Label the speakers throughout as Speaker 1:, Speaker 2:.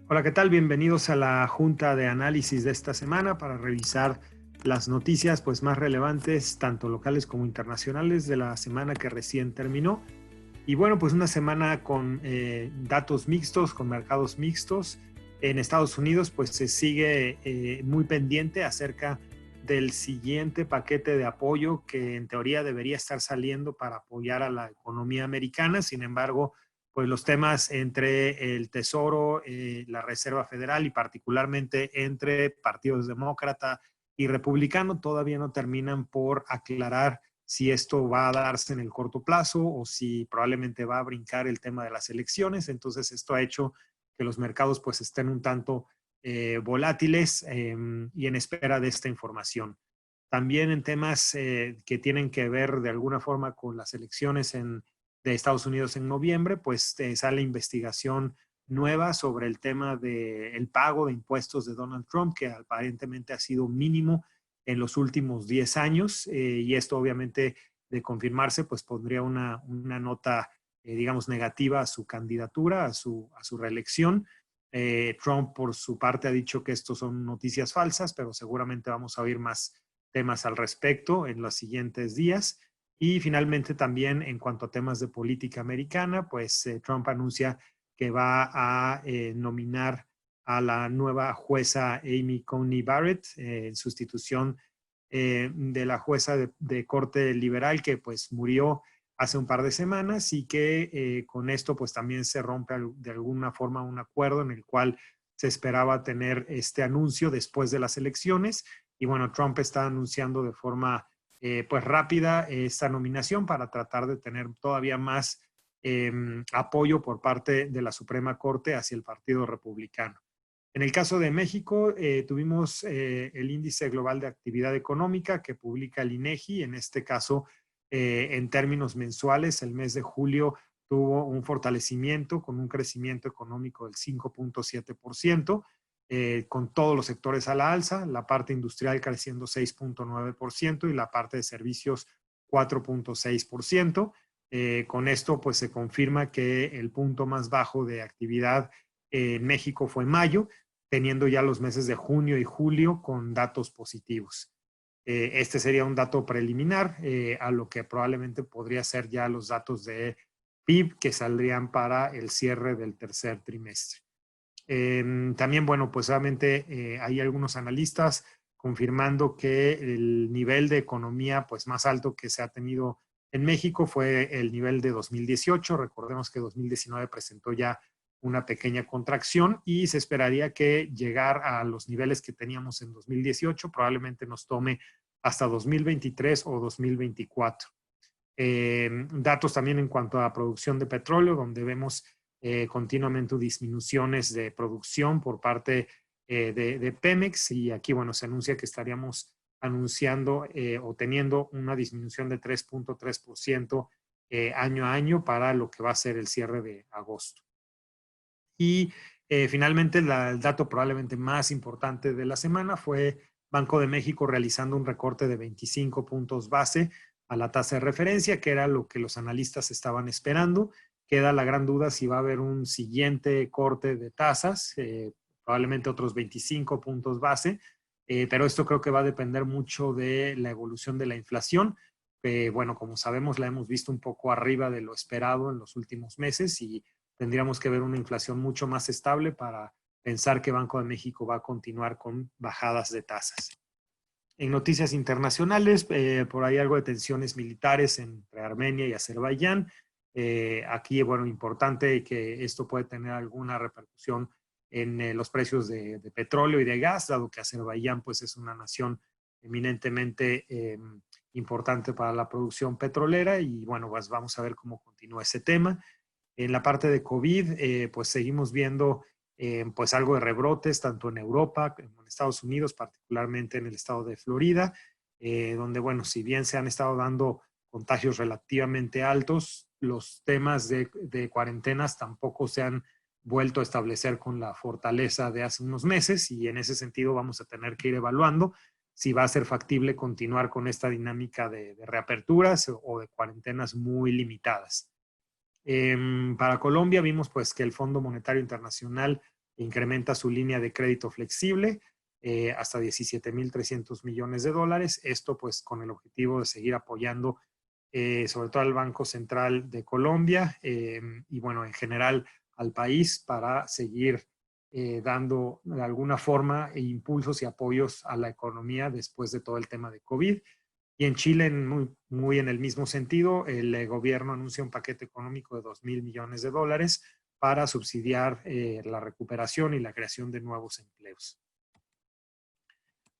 Speaker 1: Hola, ¿qué tal? Bienvenidos a la junta de análisis de esta semana para revisar las noticias pues, más relevantes, tanto locales como internacionales, de la semana que recién terminó. Y bueno, pues una semana con datos mixtos, con mercados mixtos. En Estados Unidos pues se sigue muy pendiente acerca del siguiente paquete de apoyo que en teoría debería estar saliendo para apoyar a la economía americana. Sin embargo, pues los temas entre el Tesoro, la Reserva Federal y particularmente entre partidos demócrata y republicano todavía no terminan por aclarar si esto va a darse en el corto plazo o si probablemente va a brincar el tema de las elecciones. Entonces esto ha hecho que los mercados pues estén un tanto volátiles y en espera de esta información. También en temas que tienen que ver de alguna forma con las elecciones de Estados Unidos en noviembre, pues sale investigación nueva sobre el tema del pago de impuestos de Donald Trump, que aparentemente ha sido mínimo en los últimos 10 años, y esto obviamente de confirmarse, pues pondría una nota, digamos, negativa a su candidatura, a su reelección. Trump, por su parte, ha dicho que estos son noticias falsas, pero seguramente vamos a oír más temas al respecto en los siguientes días. Y finalmente también en cuanto a temas de política americana, pues Trump anuncia que va a nominar a la nueva jueza Amy Coney Barrett en sustitución de la jueza de corte liberal que pues murió hace un par de semanas y que con esto pues también se rompe de alguna forma un acuerdo en el cual se esperaba tener este anuncio después de las elecciones y bueno, Trump está anunciando de forma pues rápida esta nominación para tratar de tener todavía más apoyo por parte de la Suprema Corte hacia el Partido Republicano. En el caso de México, tuvimos el índice global de actividad económica que publica el INEGI. En este caso, en términos mensuales, el mes de julio tuvo un fortalecimiento con un crecimiento económico del 5.7%, con todos los sectores a la alza, la parte industrial creciendo 6.9% y la parte de servicios 4.6%. Con esto, pues se confirma que el punto más bajo de actividad en México fue mayo, teniendo ya los meses de junio y julio con datos positivos. Este sería un dato preliminar a lo que probablemente podría ser ya los datos de PIB que saldrían para el cierre del tercer trimestre. También, bueno, pues obviamente hay algunos analistas confirmando que el nivel de economía pues más alto que se ha tenido en México fue el nivel de 2018. Recordemos que 2019 presentó ya una pequeña contracción y se esperaría que llegar a los niveles que teníamos en 2018 probablemente nos tome hasta 2023 o 2024. Datos también en cuanto a producción de petróleo, donde vemos continuamente disminuciones de producción por parte de Pemex y aquí, bueno, se anuncia que estaríamos anunciando o teniendo una disminución de 3.3% año a año para lo que va a ser el cierre de agosto. Y finalmente, el dato probablemente más importante de la semana fue Banco de México realizando un recorte de 25 puntos base a la tasa de referencia, que era lo que los analistas estaban esperando. Queda la gran duda si va a haber un siguiente corte de tasas, probablemente otros 25 puntos base, pero esto creo que va a depender mucho de la evolución de la inflación. Bueno, como sabemos, la hemos visto un poco arriba de lo esperado en los últimos meses y tendríamos que ver una inflación mucho más estable para pensar que Banco de México va a continuar con bajadas de tasas. En noticias internacionales, por ahí algo de tensiones militares entre Armenia y Azerbaiyán. Aquí, bueno, importante que esto puede tener alguna repercusión en los precios de petróleo y de gas, dado que Azerbaiyán pues, es una nación eminentemente importante para la producción petrolera y bueno, pues vamos a ver cómo continúa ese tema. En la parte de COVID, pues seguimos viendo pues algo de rebrotes, tanto en Europa como en Estados Unidos, particularmente en el estado de Florida, donde, bueno, si bien se han estado dando contagios relativamente altos, los temas de cuarentenas tampoco se han vuelto a establecer con la fortaleza de hace unos meses y en ese sentido vamos a tener que ir evaluando si va a ser factible continuar con esta dinámica de reaperturas o de cuarentenas muy limitadas. Para Colombia vimos pues que el Fondo Monetario Internacional incrementa su línea de crédito flexible hasta 17.300 millones de dólares. Esto pues con el objetivo de seguir apoyando sobre todo al Banco Central de Colombia y bueno, en general al país para seguir dando de alguna forma impulsos y apoyos a la economía después de todo el tema de COVID. Y en Chile, muy en el mismo sentido, el gobierno anuncia un paquete económico de 2.000 millones de dólares para subsidiar la recuperación y la creación de nuevos empleos.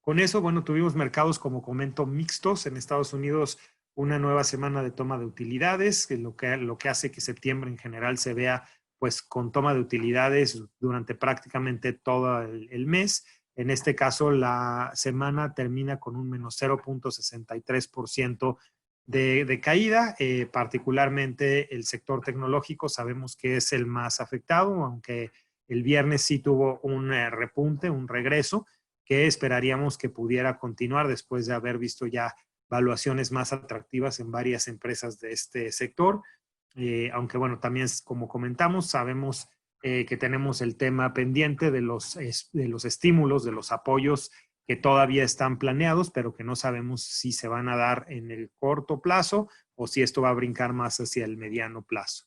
Speaker 1: Con eso, bueno, tuvimos mercados, como comento, mixtos. En Estados Unidos, una nueva semana de toma de utilidades, lo que hace que septiembre en general se vea pues con toma de utilidades durante prácticamente todo el mes. En este caso, la semana termina con un menos 0.63% de caída, particularmente el sector tecnológico sabemos que es el más afectado, aunque el viernes sí tuvo un repunte, un regreso, que esperaríamos que pudiera continuar después de haber visto ya valuaciones más atractivas en varias empresas de este sector. Aunque bueno, también como comentamos, sabemos que tenemos el tema pendiente de los estímulos, de los apoyos que todavía están planeados, pero que no sabemos si se van a dar en el corto plazo o si esto va a brincar más hacia el mediano plazo.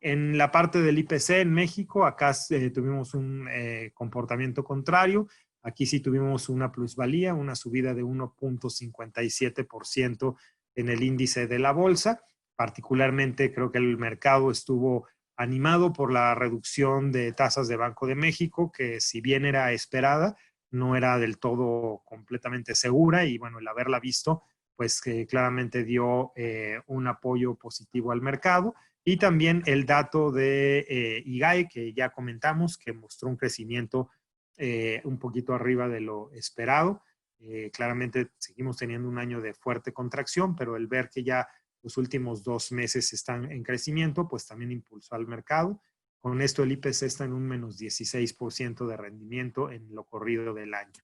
Speaker 1: En la parte del IPC en México, acá tuvimos un comportamiento contrario. Aquí sí tuvimos una plusvalía, una subida de 1.57% en el índice de la bolsa. Particularmente creo que el mercado estuvo animado por la reducción de tasas de Banco de México, que si bien era esperada, no era del todo completamente segura y bueno, el haberla visto, pues que claramente dio un apoyo positivo al mercado. Y también el dato de IGAE, que ya comentamos, que mostró un crecimiento un poquito arriba de lo esperado. Claramente seguimos teniendo un año de fuerte contracción, pero el ver que ya los últimos 2 meses están en crecimiento, pues también impulsó al mercado. Con esto el IPC está en un menos 16% de rendimiento en lo corrido del año.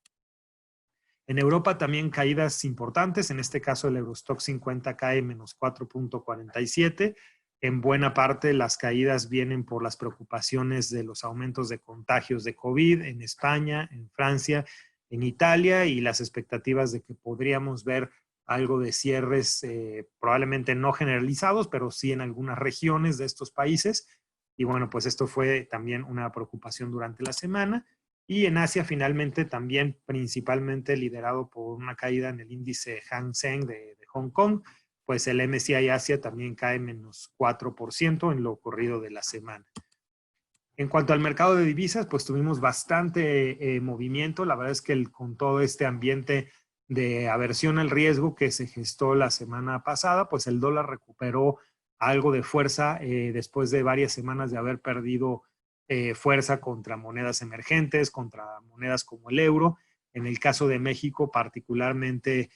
Speaker 1: En Europa también caídas importantes, en este caso el Eurostoxx 50 cae menos 4.47%. En buena parte las caídas vienen por las preocupaciones de los aumentos de contagios de COVID en España, en Francia, en Italia y las expectativas de que podríamos ver algo de cierres probablemente no generalizados, pero sí en algunas regiones de estos países. Y bueno, pues esto fue también una preocupación durante la semana. Y en Asia finalmente también principalmente liderado por una caída en el índice Hang Seng de Hong Kong, pues el MSCI Asia también cae menos 4% en lo corrido de la semana. En cuanto al mercado de divisas, pues tuvimos bastante movimiento. La verdad es que con todo este ambiente de aversión al riesgo que se gestó la semana pasada, pues el dólar recuperó algo de fuerza después de varias semanas de haber perdido fuerza contra monedas emergentes, contra monedas como el euro. En el caso de México, particularmente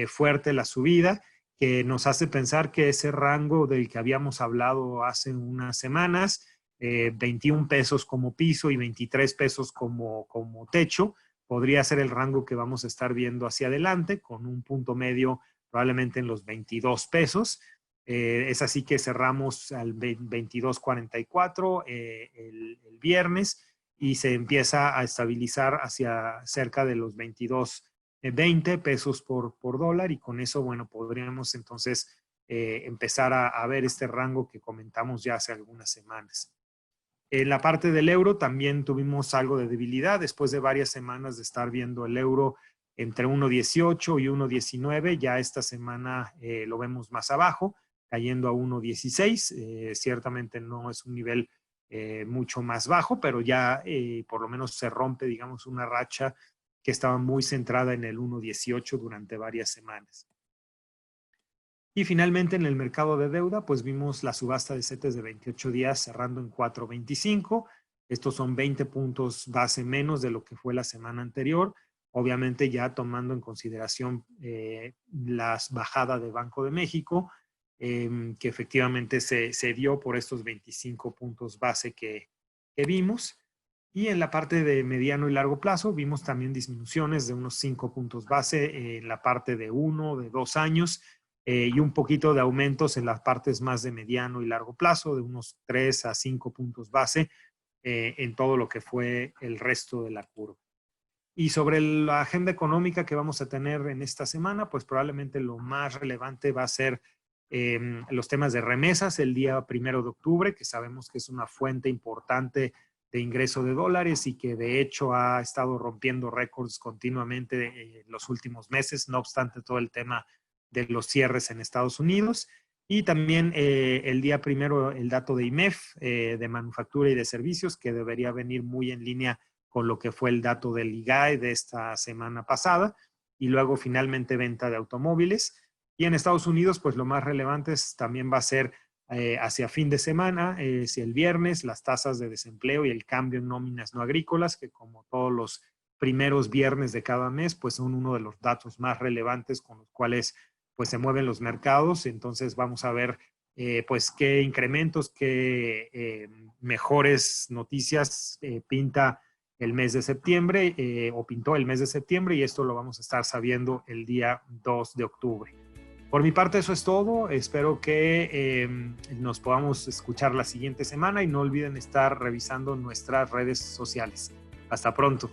Speaker 1: fuerte la subida, que nos hace pensar que ese rango del que habíamos hablado hace unas semanas, 21 pesos como piso y 23 pesos como techo, podría ser el rango que vamos a estar viendo hacia adelante, con un punto medio probablemente en los 22 pesos. Es así que cerramos al 22.44 el viernes y se empieza a estabilizar hacia cerca de los 22.20 pesos por dólar y con eso, bueno, podríamos entonces empezar a ver este rango que comentamos ya hace algunas semanas. En la parte del euro también tuvimos algo de debilidad después de varias semanas de estar viendo el euro entre 1.18 y 1.19. Ya esta semana lo vemos más abajo, cayendo a 1.16. Ciertamente no es un nivel mucho más bajo, pero ya por lo menos se rompe, digamos, una racha que estaba muy centrada en el 1.18 durante varias semanas. Y finalmente en el mercado de deuda, pues vimos la subasta de CETES de 28 días cerrando en 4.25. Estos son 20 puntos base menos de lo que fue la semana anterior. Obviamente ya tomando en consideración las bajadas de Banco de México, que efectivamente se dio por estos 25 puntos base que vimos. Y en la parte de mediano y largo plazo vimos también disminuciones de unos 5 puntos base en la parte de 1, de 2 años, y un poquito de aumentos en las partes más de mediano y largo plazo, de unos 3 a 5 puntos base en todo lo que fue el resto de la curva. Y sobre la agenda económica que vamos a tener en esta semana, pues probablemente lo más relevante va a ser los temas de remesas el día 1 de octubre, que sabemos que es una fuente importante de ingreso de dólares y que de hecho ha estado rompiendo récords continuamente en los últimos meses, no obstante todo el tema de los cierres en Estados Unidos. Y también el día 1 el dato de IMEF, de manufactura y de servicios, que debería venir muy en línea con lo que fue el dato del IGAE de esta semana pasada. Y luego finalmente venta de automóviles. Y en Estados Unidos, pues lo más relevante también va a ser hacia fin de semana, si el viernes, las tasas de desempleo y el cambio en nóminas no agrícolas, que como todos los primeros viernes de cada mes, pues son uno de los datos más relevantes con los cuales pues se mueven los mercados. Entonces vamos a ver pues qué incrementos, qué mejores noticias pinta el mes de septiembre o pintó el mes de septiembre, y esto lo vamos a estar sabiendo el día 2 de octubre. Por mi parte eso es todo, espero que nos podamos escuchar la siguiente semana y no olviden estar revisando nuestras redes sociales. Hasta pronto.